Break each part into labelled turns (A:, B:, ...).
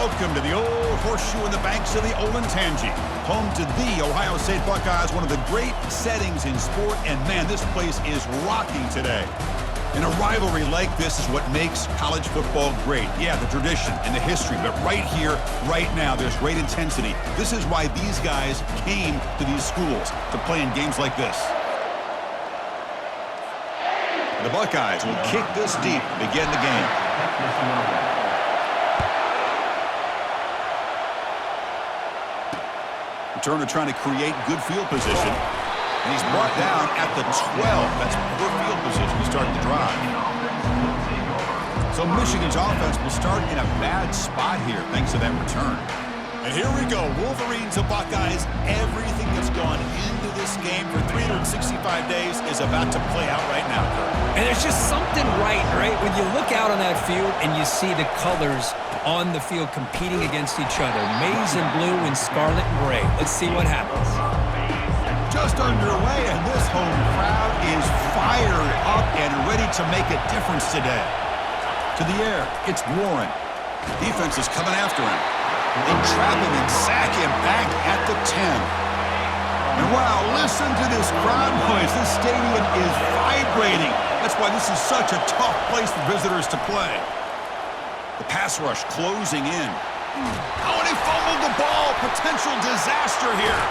A: Welcome to the old horseshoe in the banks of the Olentangy, home to the Ohio State Buckeyes, one of the great settings in sport, and man, this place is rocking today. And a rivalry like this is what makes college football great. Yeah, the tradition and the history, but right here, right now, there's great intensity. This is why these guys came to these schools to play in games like this. The Buckeyes will kick this deep to begin the game. Returner trying to create good field position. And he's brought down at the 12. That's poor field position to start the drive. So Michigan's offense will start in a bad spot here thanks to that return. And here we go, Wolverines to Buckeyes. Everything that's gone into this game for 365 days is about to play out right now, Kurt.
B: And there's just something right? When you look out on that field and you see the colors on the field competing against each other. Maize and blue and scarlet and gray. Let's see what happens.
A: Just underway, and this home crowd is fired up and ready to make a difference today. To the air, it's Warren. Defense is coming after him. They trap him and sack him back at the 10. And wow, listen to this crowd noise. This stadium is vibrating. That's why this is such a tough place for visitors to play. The pass rush closing in. Oh, and he fumbled the ball. Potential disaster here.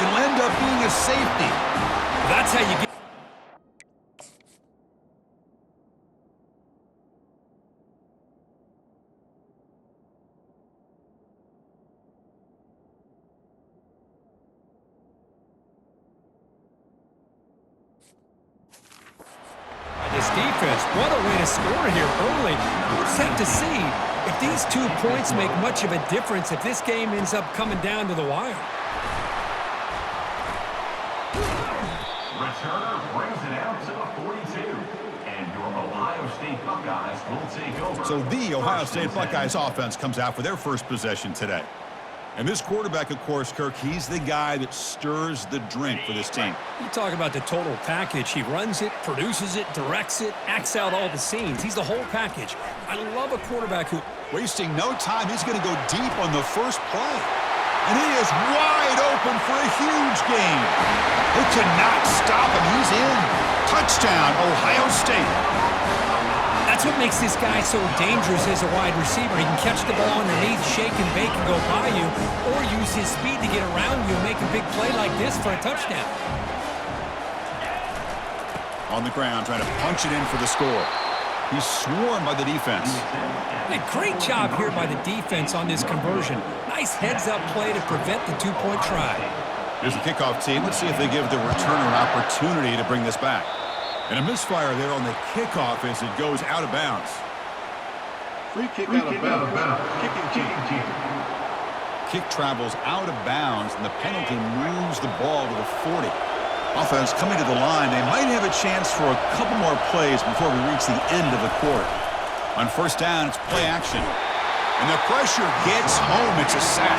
A: It'll end up being a safety.
B: That's how you get. This defense, what a way to score here early. We'll just have to see if these 2 points make much of a difference if this game ends up coming down to the wire.
C: Returner brings it out to the 42. And your Ohio State Buckeyes will take over.
A: So the Ohio State Buckeyes offense comes out for their first possession today. And this quarterback, of course, Kirk, he's the guy that stirs the drink for this team.
B: You talk about the total package. He runs it, produces it, directs it, acts out all the scenes. He's the whole package. I love a quarterback who...
A: Wasting no time, he's going to go deep on the first play. And he is wide open for a huge gain. They cannot stop him. He's in. Touchdown, Ohio State.
B: That's what makes this guy so dangerous as a wide receiver. He can catch the ball underneath, shake and bake and go by you, or use his speed to get around you and make a big play like this for a touchdown.
A: On the ground, trying to punch it in for the score. He's swarmed by the defense.
B: A great job here by the defense on this conversion. Nice heads-up play to prevent the two-point try.
A: Here's the kickoff team. Let's see if they give the returner an opportunity to bring this back. And a misfire there on the kickoff as it goes out of bounds.
D: Free kick out of bounds. Kicking team.
A: Kick travels out of bounds, and the penalty moves the ball to the 40. Offense coming to the line. They might have a chance for a couple more plays before we reach the end of the quarter. On first down, it's play action. And the pressure gets home. It's a sack.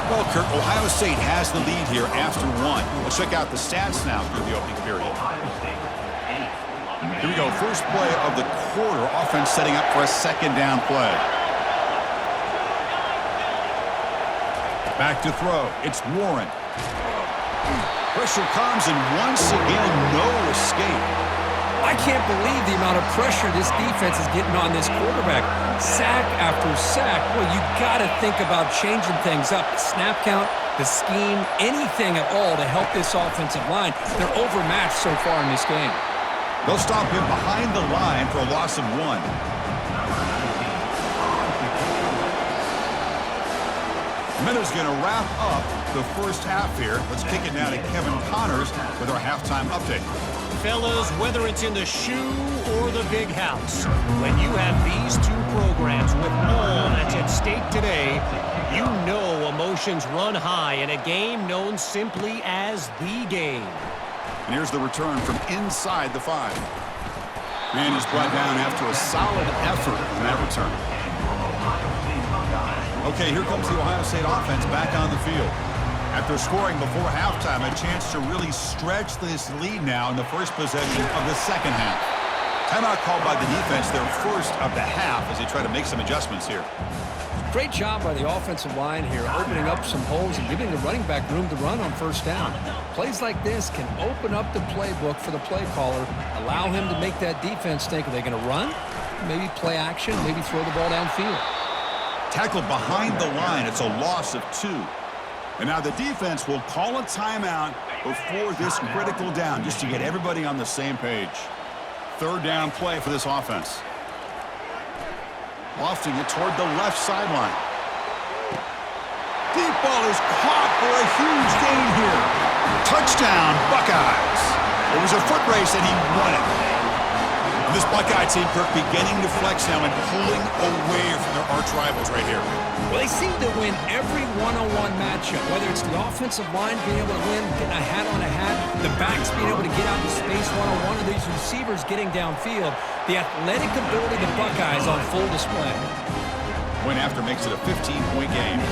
A: Well, Kirk, Ohio State has the lead here after one. Let's check out the stats now through the opening period. Here we go. First play of the quarter. Offense setting up for a second down play. Back to throw. It's Warren. Pressure comes, and once again, no escape.
B: I can't believe the amount of pressure this defense is getting on this quarterback. Sack after sack. Well, you got to think about changing things up. The snap count, the scheme, anything at all to help this offensive line. They're overmatched so far in this game.
A: They'll stop him behind the line for a loss of 1. Minutes going to wrap up the first half here. Let's kick it now to Kevin Connors with our halftime update.
E: Fellas, whether it's in the shoe or the big house, when you have these two programs with all that's at stake today, you know emotions run high in a game known simply as the game.
A: And here's the return from inside the 5. Man is brought down after a solid effort in that return. Okay, here comes the Ohio State offense back on the field. After scoring before halftime, a chance to really stretch this lead now in the first possession of the second half. Timeout called by the defense, their first of the half, as they try to make some adjustments here.
B: Great job by the offensive line here, opening up some holes and giving the running back room to run on first down. Plays like this can open up the playbook for the play caller, allow him to make that defense think, are they going to run? Maybe play action, maybe throw the ball downfield.
A: Tackled behind the line. It's a loss of 2. And now the defense will call a timeout before this critical down, just to get everybody on the same page. Third down play for this offense. Lofting it toward the left sideline. Deep ball is caught for a huge gain here. Touchdown, Buckeyes. It was a foot race and he won it. And this Buckeye team, Kirk, beginning to flex now and pulling away from their arch rivals right here.
B: Well, they seem to win every one-on-one matchup, whether it's the offensive line being able to win, getting a hat on a hat, the backs being able to get out in space one-on-one, or these receivers getting downfield. The athletic ability of the Buckeyes on full display.
A: Win after makes it a 15-point game.